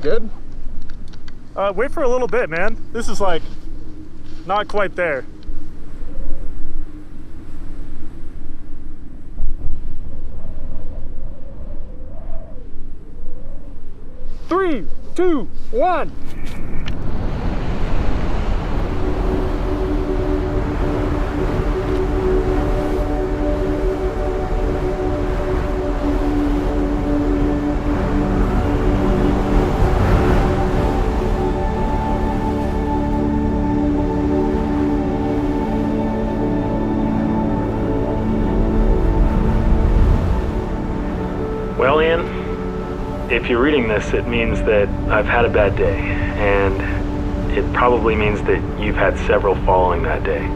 Good? Wait for a little bit, man. This is like not quite there. Three, two, one. Well, Ian, if you're reading this, it means that I've had a bad day, and it probably means that you've had several following that day.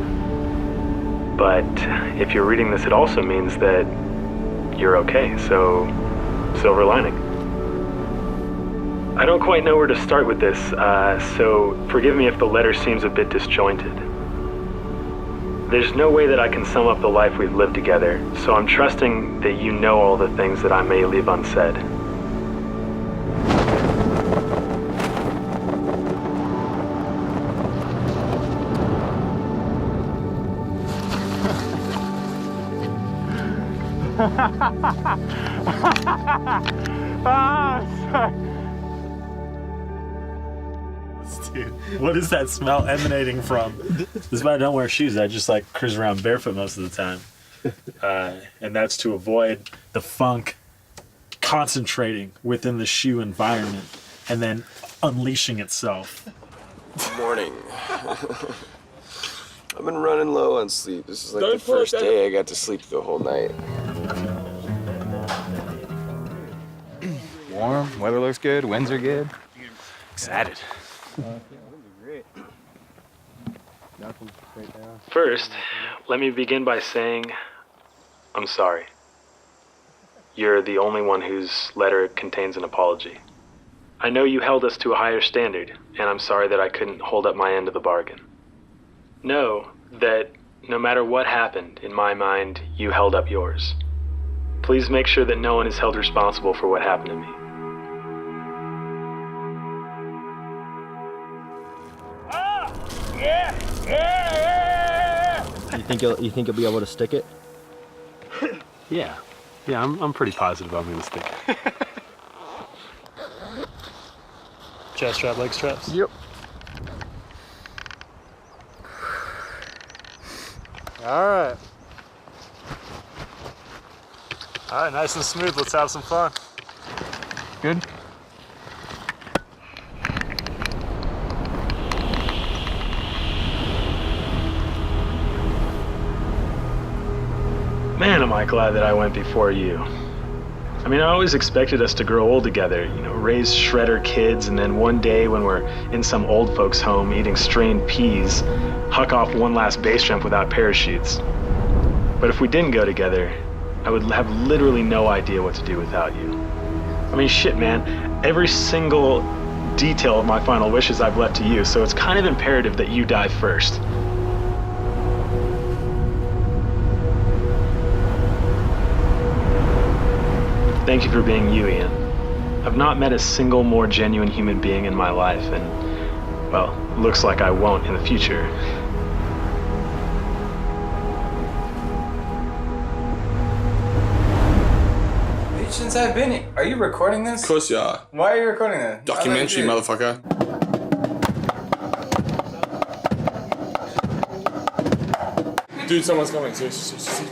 But if you're reading this, it also means that you're okay, so silver lining. I don't quite know where to start with this, so forgive me if the letter seems a bit disjointed. There's no way that I can sum up the life we've lived together, so I'm trusting that you know all the things that I may leave unsaid. Dude, what is that smell emanating from? This is why I don't wear shoes. I just like cruise around barefoot most of the time. And that's to avoid the funk concentrating within the shoe environment and then unleashing itself. Good morning. I've been running low on sleep. This is like the first day I got to sleep the whole night. Warm, weather looks good, winds are good. Excited. First, let me begin by saying I'm sorry. You're the only one whose letter contains an apology. I know you held us to a higher standard, and I'm sorry that I couldn't hold up my end of the bargain. Know that no matter what happened, in my mind, you held up yours. Please make sure that no one is held responsible for what happened to me. You think you'll be able to stick it? Yeah, I'm pretty positive I'm gonna stick it. Chest strap, leg straps? Yep. All right, nice and smooth. Let's have some fun. Good? Man, am I glad that I went before you. I mean, I always expected us to grow old together, you know, raise shredder kids, and then one day when we're in some old folks' home eating strained peas, huck off one last base jump without parachutes. But if we didn't go together, I would have literally no idea what to do without you. I mean, shit, man, every single detail of my final wishes I've left to you, so it's kind of imperative that you die first. Thank you for being you, Ian. I've not met a single more genuine human being in my life, and, well, looks like I won't in the future. Since I've been here. Are you recording this? Of course you are. Why are you recording this? Documentary, motherfucker. Dude, someone's coming. Seriously.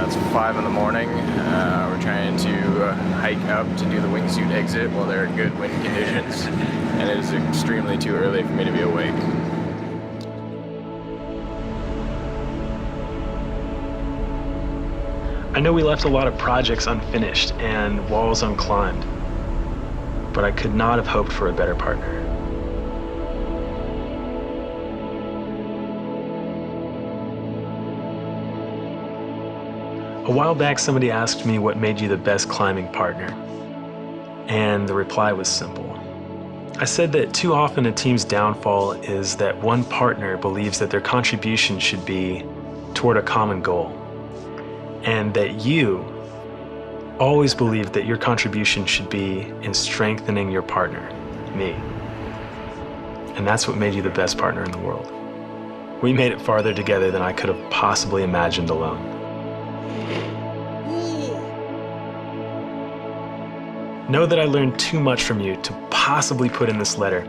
It's 5 in the morning. We're trying to hike up to do the wingsuit exit while there are good wind conditions, and it is extremely too early for me to be awake. I know we left a lot of projects unfinished and walls unclimbed, but I could not have hoped for a better partner. A while back, somebody asked me what made you the best climbing partner, and the reply was simple. I said that too often a team's downfall is that one partner believes that their contribution should be toward a common goal, and that you always believed that your contribution should be in strengthening your partner, me. And that's what made you the best partner in the world. We made it farther together than I could have possibly imagined alone. Know that I learned too much from you to possibly put in this letter,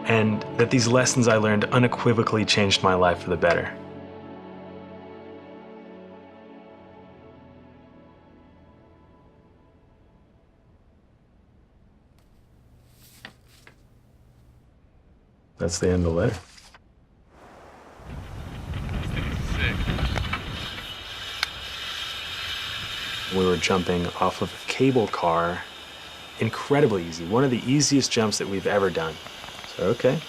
and that these lessons I learned unequivocally changed my life for the better. That's the end of the letter. We were jumping off of a cable car, incredibly easy. One of the easiest jumps that we've ever done. So, okay,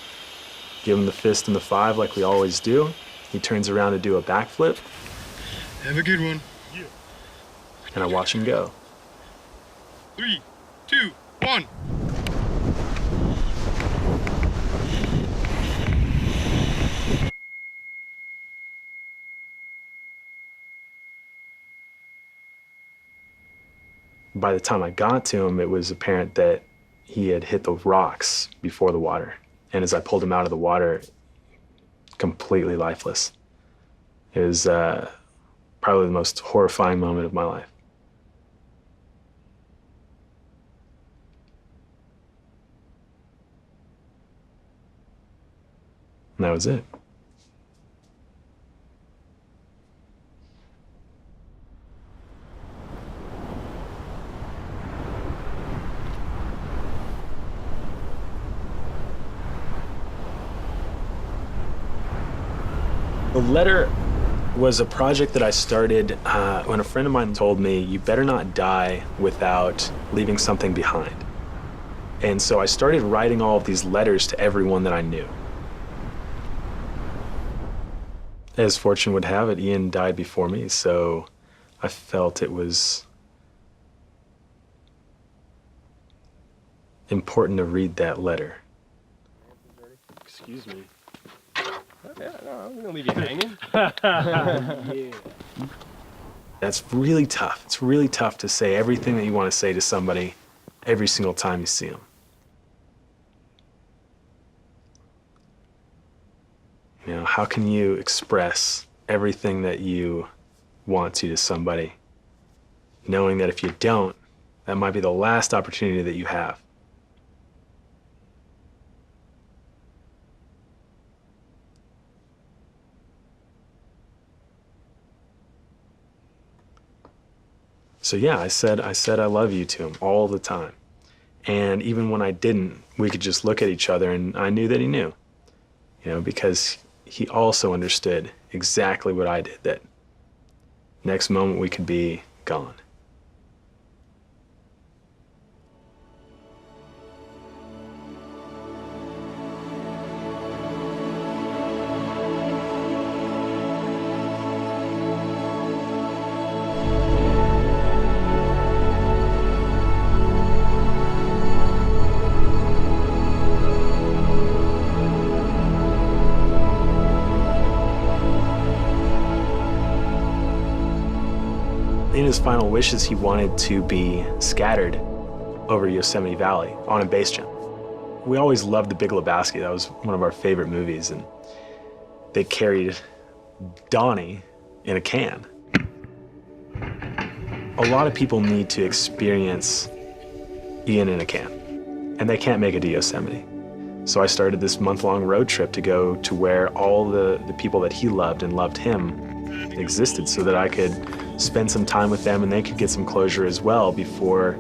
give him the fist and the 5 like we always do. He turns around to do a backflip. Have a good one. And I watch him go. 3, 2, 1. By the time I got to him, it was apparent that he had hit the rocks before the water. And as I pulled him out of the water, completely lifeless. It was probably the most horrifying moment of my life. And that was it. The letter was a project that I started when a friend of mine told me, you better not die without leaving something behind. And so I started writing all of these letters to everyone that I knew. As fortune would have it, Ian died before me, so I felt it was important to read that letter. Excuse me. Yeah, no, I'm gonna leave you hanging. Yeah. That's really tough. It's really tough to say everything that you want to say to somebody every single time you see them. You know, how can you express everything that you want to somebody, knowing that if you don't, that might be the last opportunity that you have? So yeah, I said I love you to him all the time. And even when I didn't, we could just look at each other and I knew that he knew. You know, because he also understood exactly what I did, that next moment we could be gone. In his final wishes, he wanted to be scattered over Yosemite Valley on a base jump. We always loved The Big Lebowski. That was one of our favorite movies. And they carried Donnie in a can. A lot of people need to experience Ian in a can, and they can't make it to Yosemite. So I started this month-long road trip to go to where all the people that he loved and loved him existed, so that I could spend some time with them and they could get some closure as well before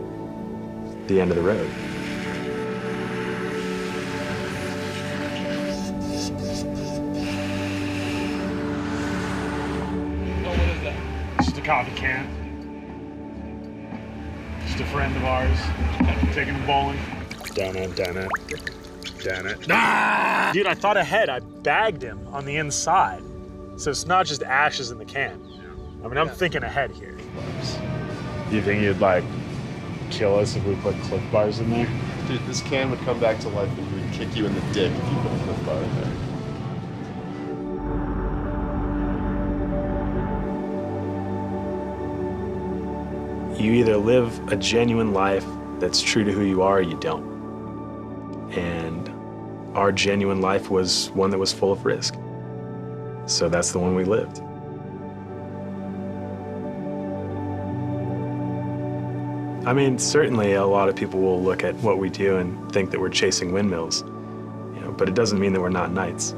the end of the road. Oh, what is that? Just a coffee can. Just a friend of ours. Taking him bowling. Down it. Ah! Dude, I thought ahead. I bagged him on the inside. So it's not just ashes in the can. I mean, I'm thinking ahead here. Do you think he'd, like, kill us if we put Cliff Bars in there? Dude, this can would come back to life and would kick you in the dick if you put a Cliff Bar in there. You either live a genuine life that's true to who you are or you don't. And our genuine life was one that was full of risk. So that's the one we lived. I mean, certainly a lot of people will look at what we do and think that we're chasing windmills, you know, but it doesn't mean that we're not knights.